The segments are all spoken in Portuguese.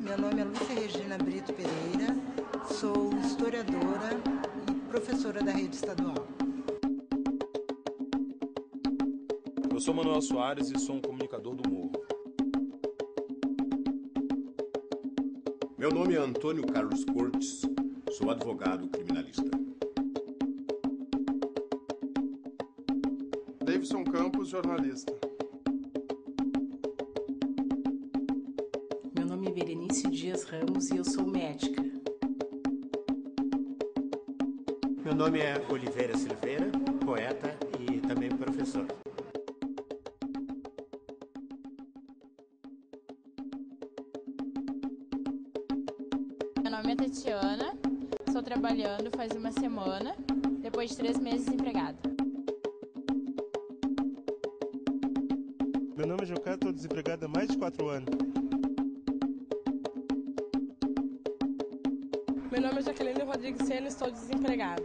Meu nome é Lúcia Regina Brito Pereira, sou historiadora e professora da rede estadual. Eu sou Manuel Soares e sou um comunicador do Morro. Meu nome é Antônio Carlos Cortes, sou advogado criminalista. Davidson Campos, jornalista. Meu nome é Berenice Dias Ramos e eu sou médica. Meu nome é Oliveira Silveira, poeta e também professor. Meu nome é Tatiana, estou trabalhando faz uma semana, depois de 3 meses desempregada. Meu nome é Jocá, estou desempregada há mais de 4 anos. Meu nome é Jaqueline Rodrigues Sena, estou desempregada.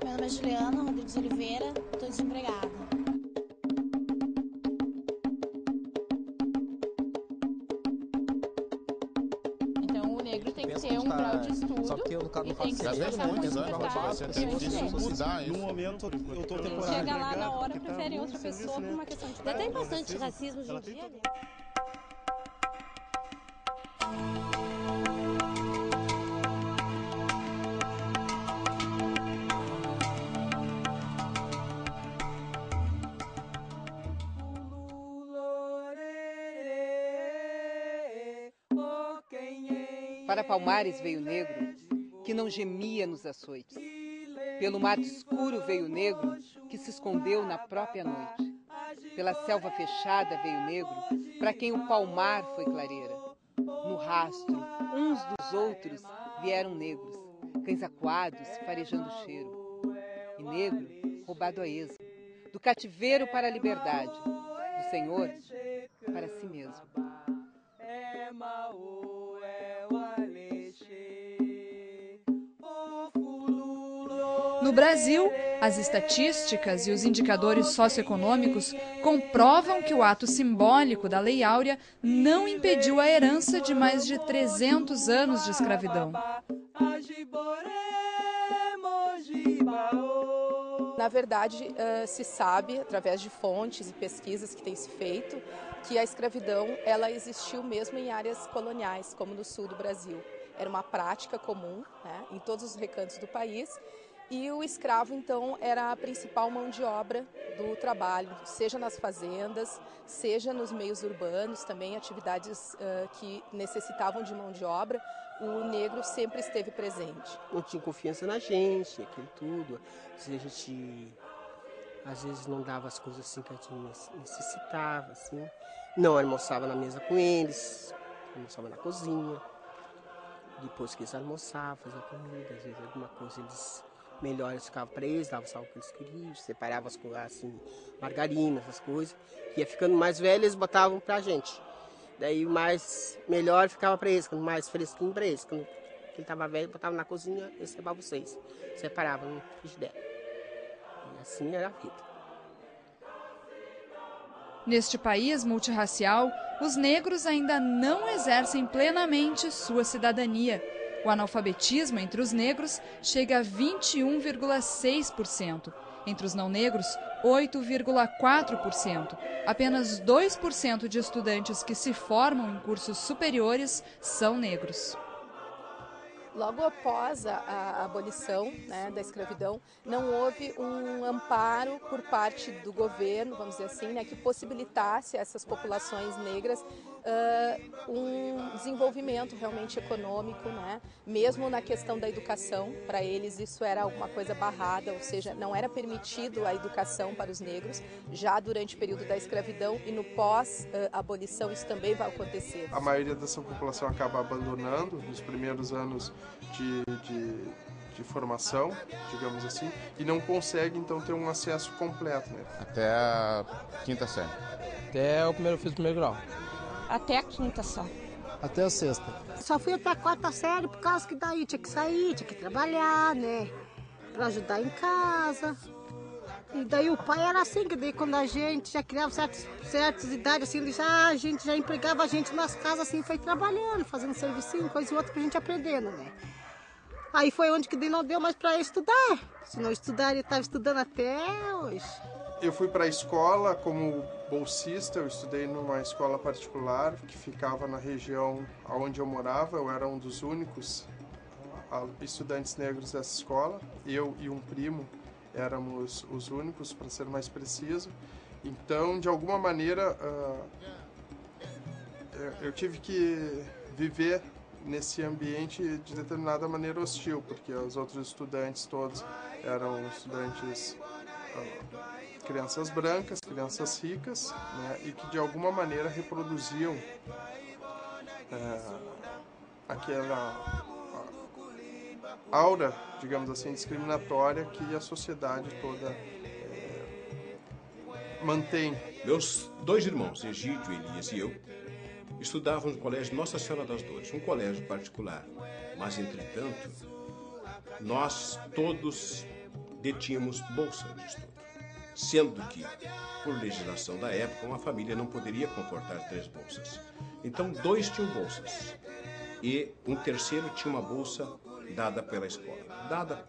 Meu nome é Juliana Rodrigues Oliveira, estou desempregada. Então o negro tem que ter um grau de estudo e tem que se esforçar muito para No momento, eu estou temporário. Chega lá na hora, preferem outra pessoa por uma questão de... Tem bastante racismo hoje em dia, né? Para Palmares veio o negro, que não gemia nos açoites. Pelo mato escuro veio o negro, que se escondeu na própria noite. Pela selva fechada veio o negro, para quem o palmar foi clareira. No rastro, uns dos outros vieram negros, cães acuados farejando o cheiro. E negro, roubado a esmo, do cativeiro para a liberdade, do Senhor para si mesmo. No Brasil, as estatísticas e os indicadores socioeconômicos comprovam que o ato simbólico da Lei Áurea não impediu a herança de mais de 300 anos de escravidão. Na verdade, se sabe, através de fontes e pesquisas que têm se feito, que a escravidão ela existiu mesmo em áreas coloniais, como no sul do Brasil. Era uma prática comum, né, em todos os recantos do país. E o escravo, então, era a principal mão de obra do trabalho, seja nas fazendas, seja nos meios urbanos, também atividades que necessitavam de mão de obra, o negro sempre esteve presente. Não tinha confiança na gente, aquilo tudo. A gente, às vezes, não dava as coisas assim que a gente necessitava, assim. Não almoçava na mesa com eles, almoçava na cozinha. Depois que eles almoçavam, faziam comida, às vezes alguma coisa eles... melhores ficavam para eles, davam só o que eles queriam, separavam as coisas assim, margarina, essas coisas. Ia ficando mais velho, eles botavam pra gente. Daí o mais melhor ficava para eles, quando mais fresquinho para eles. Quando ele estava velho, botava na cozinha, eles levavam vocês. Separavam no frigideiro. E assim era a vida. Neste país multirracial, os negros ainda não exercem plenamente sua cidadania. O analfabetismo entre os negros chega a 21,6%. Entre os não negros, 8,4%. Apenas 2% de estudantes que se formam em cursos superiores são negros. Logo após a abolição, né, da escravidão, não houve um amparo por parte do governo, vamos dizer assim, né, que possibilitasse a essas populações negras um desenvolvimento realmente econômico, né, mesmo na questão da educação. Para eles isso era alguma coisa barrada, ou seja, não era permitido a educação para os negros, já durante o período da escravidão, e no pós-abolição isso também vai acontecer. A maioria dessa população acaba abandonando nos primeiros anos de formação, digamos assim, e não consegue então ter um acesso completo, né? Até a quinta série. Até o primeiro grau. Até a quinta só. Até a sexta. Só fui até a quarta série por causa que daí tinha que sair, tinha que trabalhar, né? Pra ajudar em casa. E daí o pai era assim, que daí quando a gente já criava certas idades, assim, a gente já empregava a gente nas casas, assim, foi trabalhando, fazendo servicinho, coisa e outra pra gente aprendendo, né? Aí foi onde que daí não deu mais pra estudar. Se não estudar, ele estava estudando até hoje. Eu fui para a escola como bolsista, eu estudei numa escola particular que ficava na região onde eu morava, eu era um dos únicos estudantes negros dessa escola, eu e um primo éramos os únicos, para ser mais preciso. Então, de alguma maneira, eu tive que viver nesse ambiente de determinada maneira hostil, porque os outros estudantes todos eram estudantes, crianças brancas, crianças ricas, né, e que de alguma maneira reproduziam aquela aura, digamos assim, discriminatória que a sociedade toda mantém. Meus 2 irmãos, Egídio, Elias e eu, estudavam no Colégio Nossa Senhora das Dores, um colégio particular. Mas, entretanto, nós todos detínhamos bolsa de estudo. Sendo que, por legislação da época, uma família não poderia comportar 3 bolsas. Então, 2 tinham bolsas. E um terceiro tinha uma bolsa dada pela escola. Dada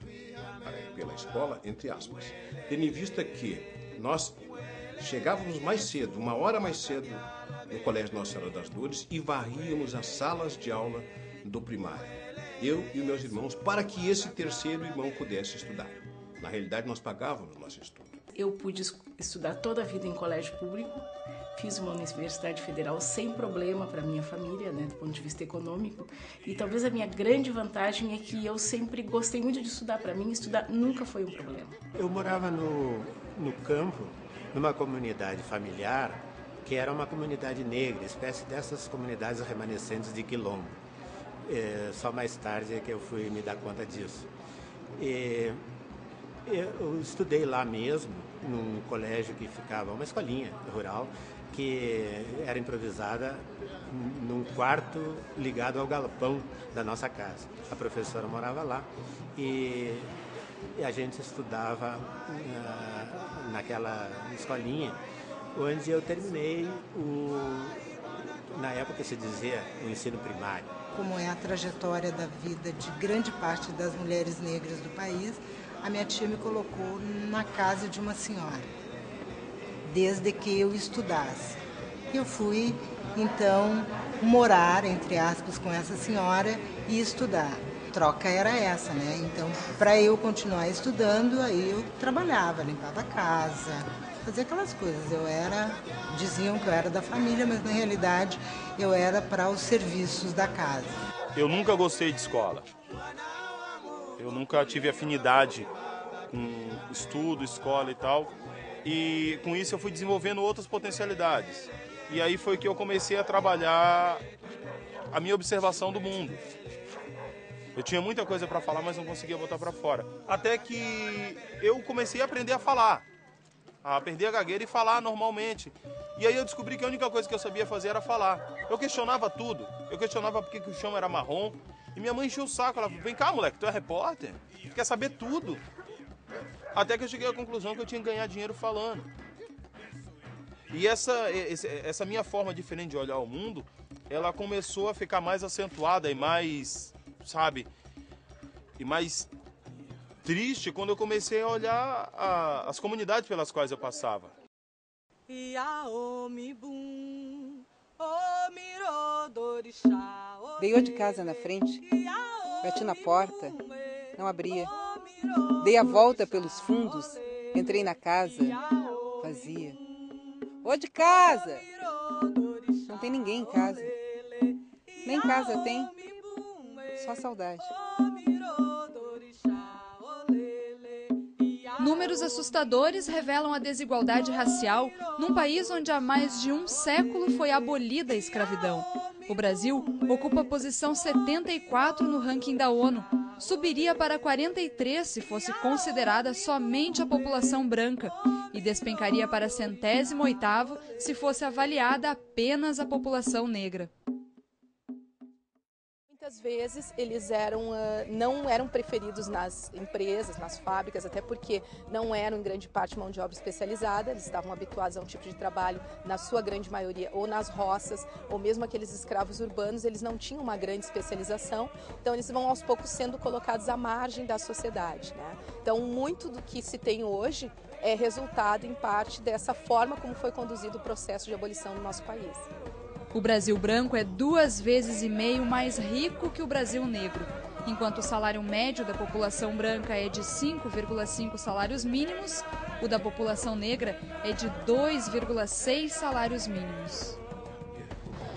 pela escola, entre aspas. Tendo em vista que nós chegávamos mais cedo, 1 hora mais cedo, no Colégio Nossa Senhora das Dores e varríamos as salas de aula do primário. Eu e meus irmãos, para que esse terceiro irmão pudesse estudar. Na realidade, nós pagávamos o nosso estudo. Eu pude estudar toda a vida em colégio público, fiz uma universidade federal sem problema para minha família, né, do ponto de vista econômico, e talvez a minha grande vantagem é que eu sempre gostei muito de estudar. Para mim, estudar nunca foi um problema. Eu morava no campo, numa comunidade familiar, que era uma comunidade negra, espécie dessas comunidades remanescentes de quilombo. Só mais tarde é que eu fui me dar conta disso. Eu estudei lá mesmo, num colégio que ficava, uma escolinha rural, que era improvisada num quarto ligado ao galpão da nossa casa. A professora morava lá e a gente estudava naquela escolinha, onde eu terminei, na época se dizia, o ensino primário. Como é a trajetória da vida de grande parte das mulheres negras do país, a minha tia me colocou na casa de uma senhora, desde que eu estudasse. Eu fui, então, morar, entre aspas, com essa senhora e estudar. A troca era essa, né? Então, para eu continuar estudando, aí eu trabalhava, limpava a casa, fazia aquelas coisas. Diziam que eu era da família, mas na realidade eu era para os serviços da casa. Eu nunca gostei de escola. Eu nunca tive afinidade com estudo, escola e tal. E com isso eu fui desenvolvendo outras potencialidades. E aí foi que eu comecei a trabalhar a minha observação do mundo. Eu tinha muita coisa para falar, mas não conseguia botar para fora. Até que eu comecei a aprender a falar, a perder a gagueira e falar normalmente. E aí eu descobri que a única coisa que eu sabia fazer era falar. Eu questionava tudo. Eu questionava por que o chão era marrom. E minha mãe encheu o saco. Ela falou, vem cá, moleque, tu é repórter? Tu quer saber tudo. Até que eu cheguei à conclusão que eu tinha que ganhar dinheiro falando. E essa minha forma diferente de olhar o mundo, ela começou a ficar mais acentuada e mais, sabe, e mais triste quando eu comecei a olhar as comunidades pelas quais eu passava. Veio de casa na frente, bati na porta, não abria. Dei a volta pelos fundos, entrei na casa, vazia. Ô de casa! Não tem ninguém em casa. Nem em casa tem, só saudade. Números assustadores revelam a desigualdade racial num país onde há mais de um século foi abolida a escravidão. O Brasil ocupa a posição 74 no ranking da ONU. Subiria para 43 se fosse considerada somente a população branca e despencaria para 108º se fosse avaliada apenas a população negra. Muitas vezes eles não eram preferidos nas empresas, nas fábricas, até porque não eram em grande parte mão de obra especializada, eles estavam habituados a um tipo de trabalho, na sua grande maioria, ou nas roças, ou mesmo aqueles escravos urbanos, eles não tinham uma grande especialização, então eles vão aos poucos sendo colocados à margem da sociedade, né? Então muito do que se tem hoje é resultado em parte dessa forma como foi conduzido o processo de abolição no nosso país. O Brasil branco é 2,5 vezes mais rico que o Brasil negro. Enquanto o salário médio da população branca é de 5,5 salários mínimos, o da população negra é de 2,6 salários mínimos.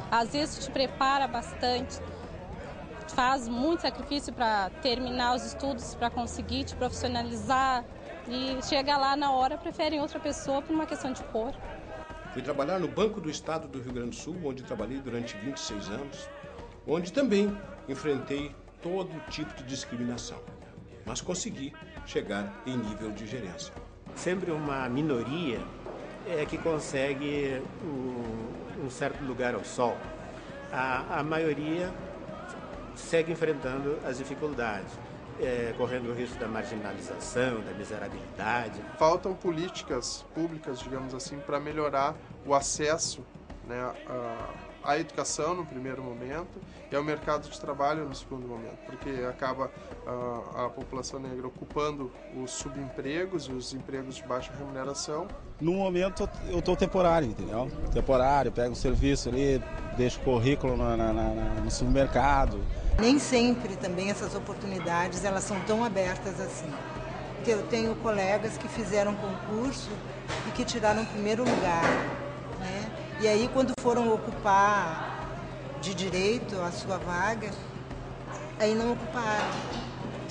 Às vezes te prepara bastante, faz muito sacrifício para terminar os estudos, para conseguir te profissionalizar e chega lá na hora, preferem outra pessoa por uma questão de cor. Fui trabalhar no Banco do Estado do Rio Grande do Sul, onde trabalhei durante 26 anos, onde também enfrentei todo tipo de discriminação, mas consegui chegar em nível de gerência. Sempre uma minoria é que consegue um certo lugar ao sol. A maioria segue enfrentando as dificuldades, correndo o risco da marginalização, da miserabilidade. Faltam políticas públicas, digamos assim, para melhorar o acesso, né, à educação no primeiro momento e ao mercado de trabalho no segundo momento, porque acaba a população negra ocupando os subempregos e os empregos de baixa remuneração. No momento eu estou temporário, entendeu? Temporário, pego um serviço ali, deixo o currículo no supermercado. Nem sempre também essas oportunidades elas são tão abertas assim. Eu tenho colegas que fizeram concurso e que tiraram o primeiro lugar, né? E aí quando foram ocupar de direito a sua vaga, aí não ocuparam,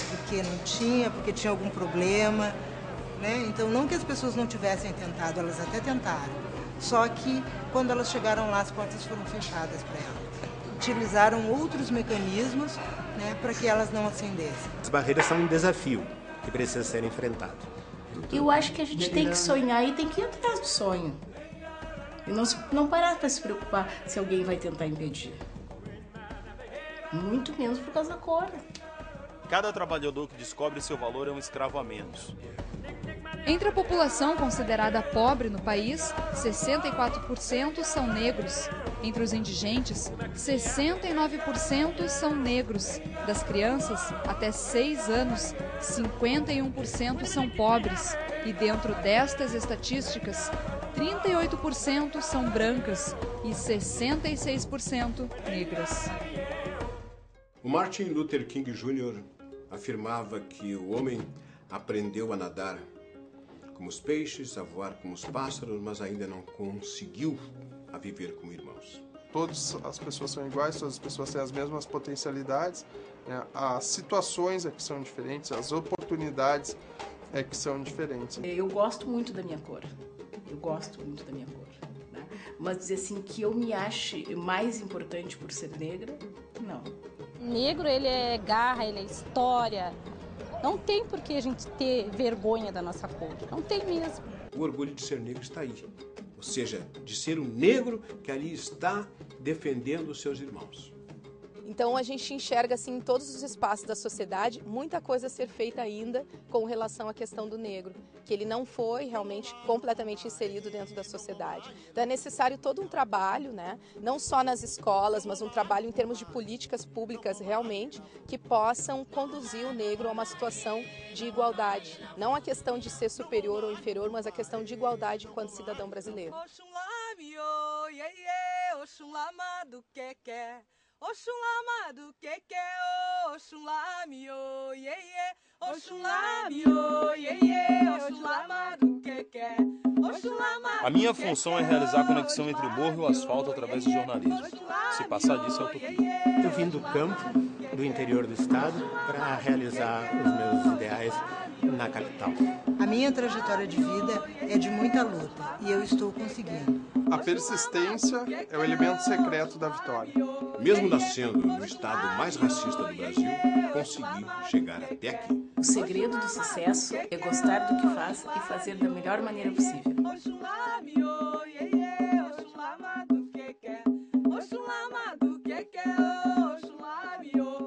porque tinha algum problema, né? Então não que as pessoas não tivessem tentado, elas até tentaram. Só que quando elas chegaram lá as portas foram fechadas para elas. Utilizaram outros mecanismos, né, para que elas não ascendessem. As barreiras são um desafio que precisa ser enfrentado. Eu acho que a gente tem que sonhar e tem que ir atrás do sonho. E não parar para se preocupar se alguém vai tentar impedir. Muito menos por causa da cor. Cada trabalhador que descobre seu valor é um escravo a menos. Entre a população considerada pobre no país, 64% são negros. Entre os indigentes, 69% são negros. Das crianças, até 6 anos, 51% são pobres. E dentro destas estatísticas, 38% são brancas e 66% negras. O Martin Luther King Jr. afirmava que o homem aprendeu a nadar como os peixes, a voar como os pássaros, mas ainda não conseguiu a viver como irmãos. Todas as pessoas são iguais, todas as pessoas têm as mesmas potencialidades, né? As situações é que são diferentes, as oportunidades é que são diferentes. Eu gosto muito da minha cor, né? Mas dizer assim que eu me ache mais importante por ser negra, não. Negro, ele é garra, ele é história. Não tem por que a gente ter vergonha da nossa cor, não tem mesmo. O orgulho de ser negro está aí, ou seja, de ser um negro que ali está defendendo os seus irmãos. Então a gente enxerga assim em todos os espaços da sociedade muita coisa a ser feita ainda com relação à questão do negro, que ele não foi realmente completamente inserido dentro da sociedade. Então é necessário todo um trabalho, né? Não só nas escolas, mas um trabalho em termos de políticas públicas realmente que possam conduzir o negro a uma situação de igualdade. Não a questão de ser superior ou inferior, mas a questão de igualdade enquanto cidadão brasileiro. Oxum lamado que Oxum lamio, iê iê, Oxum lamio, iê iê, Oxum lamado que Oxum lamado. A minha função é realizar a conexão entre o morro e o asfalto através do jornalismo. Se passar disso, é utopia. Eu vim do campo, do interior do estado, para realizar os meus ideais na capital. A minha trajetória de vida é de muita luta e eu estou conseguindo. A persistência é o elemento secreto da vitória. Mesmo nascendo no estado mais racista do Brasil, consegui chegar até aqui. O segredo do sucesso é gostar do que faz e fazer da melhor maneira possível. Oxum lamado que Oxum lamio.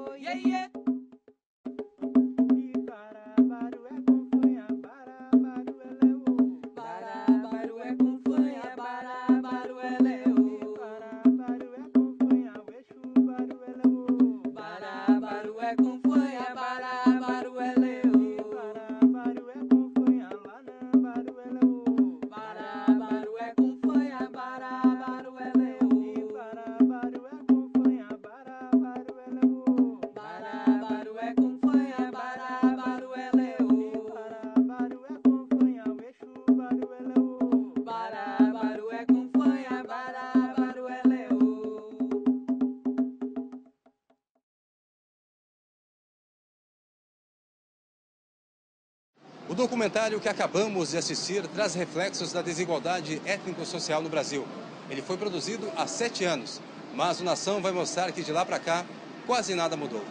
documentário que acabamos de assistir traz reflexos da desigualdade étnico-social no Brasil. Ele foi produzido há 7 anos, mas o Nação vai mostrar que de lá para cá quase nada mudou.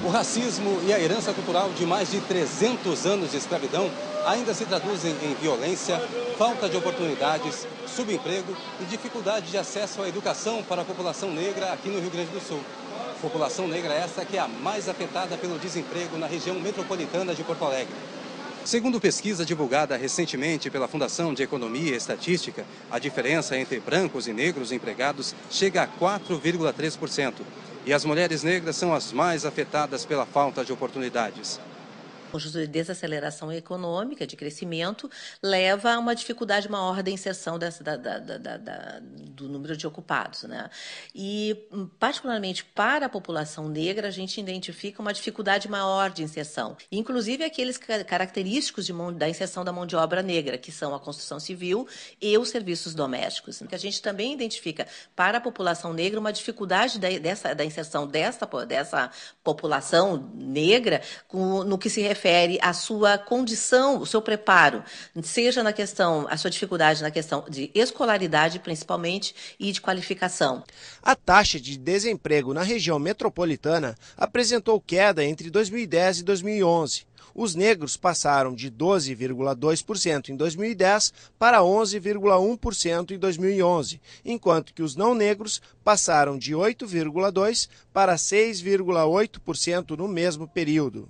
O racismo e a herança cultural de mais de 300 anos de escravidão ainda se traduzem em violência, falta de oportunidades, subemprego e dificuldade de acesso à educação para a população negra aqui no Rio Grande do Sul. População negra essa que é a mais afetada pelo desemprego na região metropolitana de Porto Alegre. Segundo pesquisa divulgada recentemente pela Fundação de Economia e Estatística, a diferença entre brancos e negros empregados chega a 4,3%. E as mulheres negras são as mais afetadas pela falta de oportunidades. O conjunto de desaceleração econômica, de crescimento, leva a uma dificuldade maior da inserção do número de ocupados, né? E, particularmente para a população negra, a gente identifica uma dificuldade maior de inserção. Inclusive aqueles característicos da inserção da mão de obra negra, que são a construção civil e os serviços domésticos. Que a gente também identifica para a população negra uma dificuldade da inserção dessa população negra no que se refere à sua condição, o seu preparo, seja na questão, a sua dificuldade na questão de escolaridade, principalmente, e de qualificação. A taxa de desemprego na região metropolitana apresentou queda entre 2010 e 2011. Os negros passaram de 12,2% em 2010 para 11,1% em 2011, enquanto que os não negros passaram de 8,2% para 6,8% no mesmo período.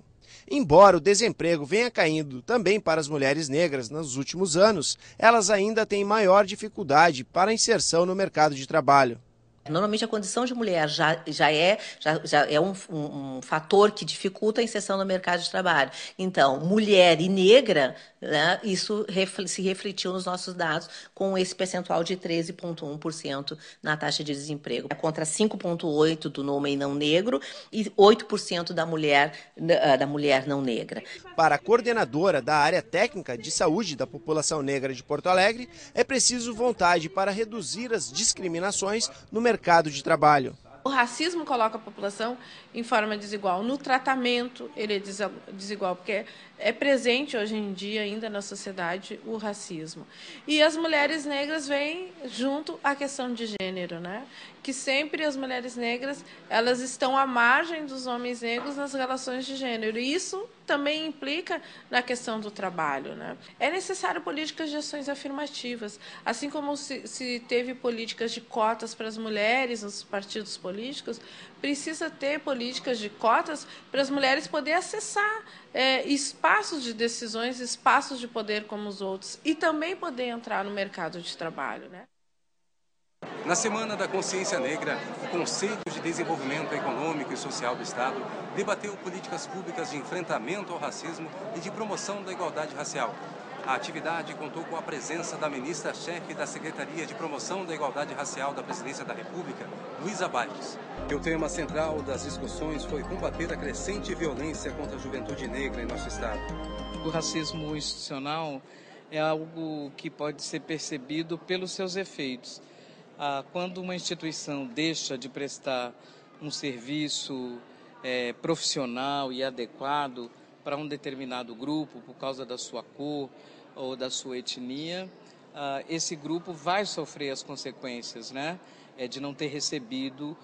Embora o desemprego venha caindo também para as mulheres negras nos últimos anos, elas ainda têm maior dificuldade para a inserção no mercado de trabalho. Normalmente a condição de mulher já é um fator que dificulta a inserção no mercado de trabalho. Então, mulher e negra, né, isso se refletiu nos nossos dados com esse percentual de 13,1% na taxa de desemprego, contra 5,8% do homem não negro e 8% da mulher não negra. Para a coordenadora da área técnica de saúde da população negra de Porto Alegre, é preciso vontade para reduzir as discriminações no mercado de trabalho. O racismo coloca a população em forma desigual. No tratamento, ele é desigual, porque é presente hoje em dia ainda na sociedade o racismo. E as mulheres negras vêm junto à questão de gênero, né? Que sempre as mulheres negras elas estão à margem dos homens negros nas relações de gênero. E isso também implica na questão do trabalho, né? É necessário políticas de ações afirmativas, assim como se teve políticas de cotas para as mulheres nos partidos políticos, precisa ter políticas de cotas para as mulheres poderem acessar espaços de decisões, espaços de poder como os outros e também poder entrar no mercado de trabalho, né? Na Semana da Consciência Negra, o Conselho de Desenvolvimento Econômico e Social do Estado debateu políticas públicas de enfrentamento ao racismo e de promoção da igualdade racial. A atividade contou com a presença da ministra-chefe da Secretaria de Promoção da Igualdade Racial da Presidência da República, Luísa Baixos. O tema central das discussões foi combater a crescente violência contra a juventude negra em nosso Estado. O racismo institucional é algo que pode ser percebido pelos seus efeitos. Quando uma instituição deixa de prestar um serviço profissional e adequado para um determinado grupo por causa da sua cor ou da sua etnia, esse grupo vai sofrer as consequências, né? De não ter recebido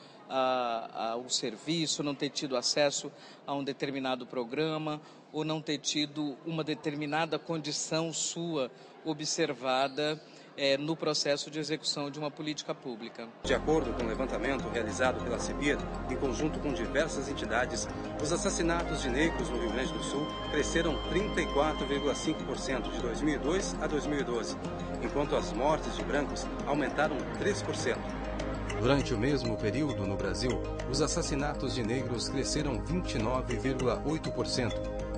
o serviço, não ter tido acesso a um determinado programa ou não ter tido uma determinada condição sua observada no processo de execução de uma política pública. De acordo com o levantamento realizado pela CEBIR, em conjunto com diversas entidades, os assassinatos de negros no Rio Grande do Sul cresceram 34,5% de 2002 a 2012, enquanto as mortes de brancos aumentaram 3%. Durante o mesmo período no Brasil, os assassinatos de negros cresceram 29,8%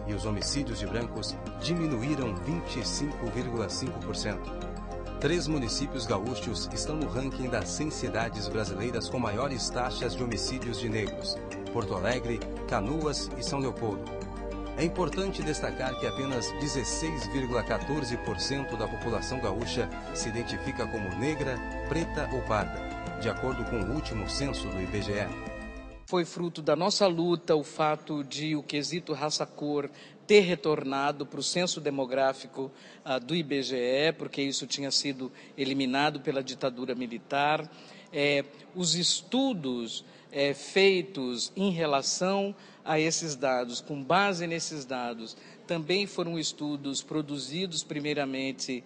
e os homicídios de brancos diminuíram 25,5%. 3 municípios gaúchos estão no ranking das 100 cidades brasileiras com maiores taxas de homicídios de negros: Porto Alegre, Canoas e São Leopoldo. É importante destacar que apenas 16,14% da população gaúcha se identifica como negra, preta ou parda, de acordo com o último censo do IBGE. Foi fruto da nossa luta o fato de o quesito raça-cor ter retornado para o censo demográfico do IBGE, porque isso tinha sido eliminado pela ditadura militar. Os estudos feitos em relação a esses dados, com base nesses dados, também foram estudos produzidos primeiramente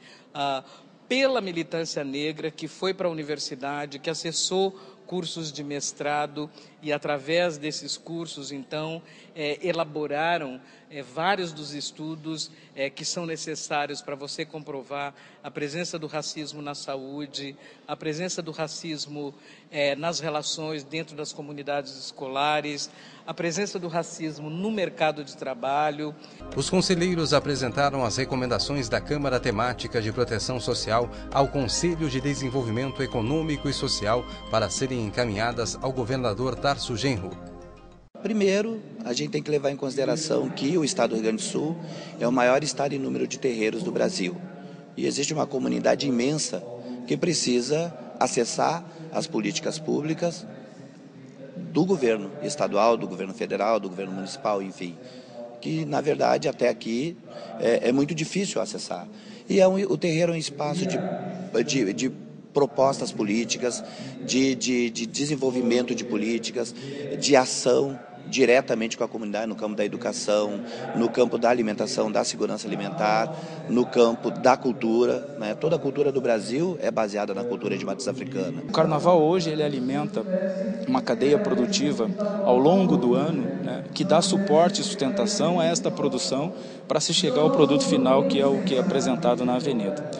pela militância negra, que foi para a universidade, que acessou cursos de mestrado e, através desses cursos, então, elaboraram vários dos estudos que são necessários para você comprovar a presença do racismo na saúde, a presença do racismo nas relações dentro das comunidades escolares, a presença do racismo no mercado de trabalho. Os conselheiros apresentaram as recomendações da Câmara Temática de Proteção Social ao Conselho de Desenvolvimento Econômico e Social para serem encaminhadas ao governador Tarso Genro. Primeiro, a gente tem que levar em consideração que o estado do Rio Grande do Sul é o maior estado em número de terreiros do Brasil. E existe uma comunidade imensa que precisa acessar as políticas públicas do governo estadual, do governo federal, do governo municipal, enfim. Que, na verdade, até aqui é muito difícil acessar. E o terreiro é um espaço de propostas políticas, de desenvolvimento de políticas, de ação diretamente com a comunidade no campo da educação, no campo da alimentação, da segurança alimentar, no campo da cultura, né? Toda a cultura do Brasil é baseada na cultura de matriz africana. O carnaval hoje ele alimenta uma cadeia produtiva ao longo do ano, né, que dá suporte e sustentação a esta produção para se chegar ao produto final, que é o que é apresentado na avenida.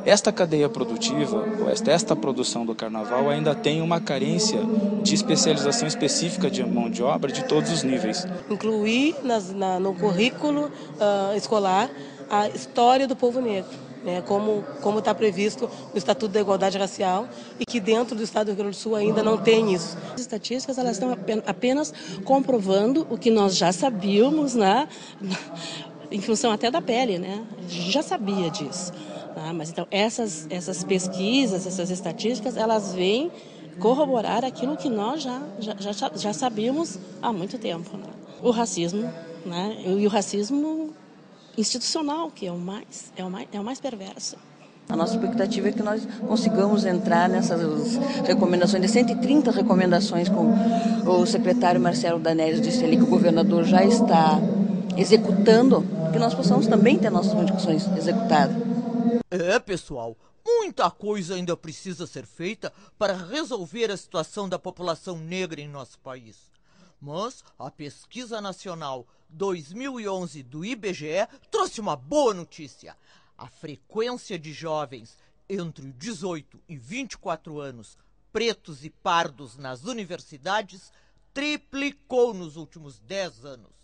Esta cadeia produtiva, esta produção do carnaval ainda tem uma carência de especialização específica de mão de obra de todos os níveis. Incluir no currículo escolar a história do povo negro, né, como está previsto no Estatuto da Igualdade Racial e que dentro do Estado do Rio Grande do Sul ainda não tem isso. As estatísticas elas estão apenas comprovando o que nós já sabíamos, né, em função até da pele, né? A gente já sabia disso. Mas então essas pesquisas, essas estatísticas, elas vêm corroborar aquilo que nós já sabíamos há muito tempo, né? O racismo, né? E o racismo institucional, que é o mais perverso. A nossa expectativa é que nós consigamos entrar nessas recomendações, de 130 recomendações, com o secretário Marcelo Danelli disse ali que o governador já está executando, que nós possamos também ter nossas indicações executadas. Pessoal, muita coisa ainda precisa ser feita para resolver a situação da população negra em nosso país. Mas a Pesquisa Nacional 2011 do IBGE trouxe uma boa notícia. A frequência de jovens entre 18 e 24 anos, pretos e pardos nas universidades, triplicou nos últimos 10 anos.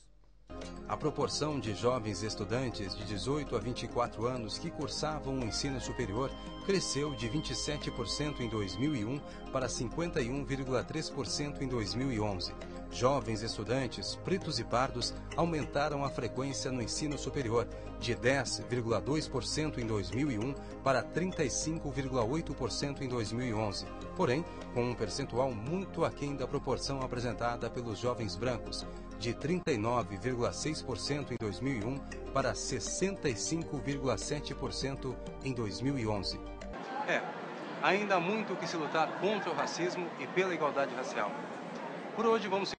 A proporção de jovens estudantes de 18 a 24 anos que cursavam o ensino superior cresceu de 27% em 2001 para 51,3% em 2011. Jovens estudantes pretos e pardos aumentaram a frequência no ensino superior de 10,2% em 2001 para 35,8% em 2011. Porém, com um percentual muito aquém da proporção apresentada pelos jovens brancos, de 39,6% em 2001 para 65,7% em 2011. Ainda há muito o que se lutar contra o racismo e pela igualdade racial. Por hoje vamos